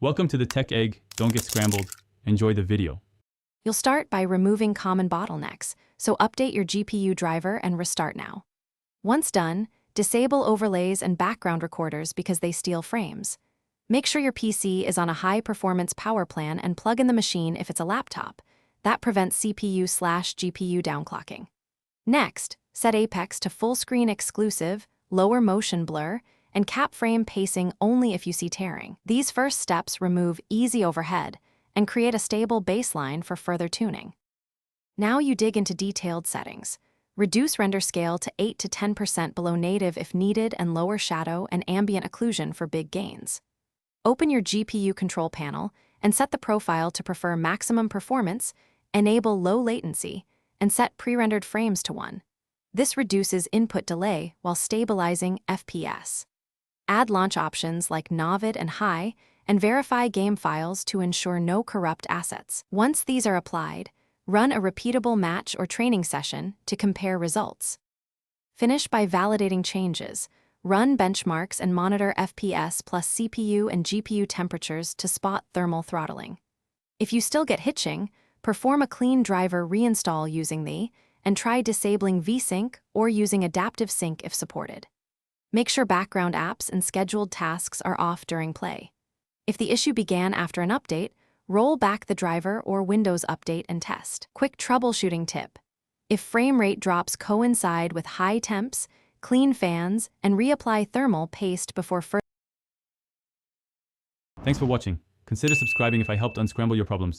Welcome to the Tech Egg. Don't get scrambled. Enjoy the video. You'll start by removing common bottlenecks, so update your GPU driver and restart now. Once done, disable overlays and background recorders because they steal frames. Make sure your PC is on a high-performance power plan and plug in the machine if it's a laptop. That prevents CPU/GPU downclocking. Next, set Apex to full-screen exclusive, lower motion blur, and cap frame pacing only if you see tearing. These first steps remove easy overhead and create a stable baseline for further tuning. Now you dig into detailed settings. Reduce render scale to 8 to 10% below native if needed and lower shadow and ambient occlusion for big gains. Open your GPU control panel and set the profile to prefer maximum performance, enable low latency, and set pre-rendered frames to 1. This reduces input delay while stabilizing FPS. Add launch options like Navid and High, and verify game files to ensure no corrupt assets. Once these are applied, run a repeatable match or training session to compare results. Finish by validating changes. Run benchmarks and monitor FPS plus CPU and GPU temperatures to spot thermal throttling. If you still get hitching, perform a clean driver reinstall using the, and try disabling VSync or using adaptive sync if supported. Make sure background apps and scheduled tasks are off during play. If the issue began after an update, roll back the driver or Windows update and test. Quick troubleshooting tip. If frame rate drops coincide with high temps, clean fans, and reapply thermal paste before further. Thanks for watching. Consider subscribing if I helped unscramble your problems.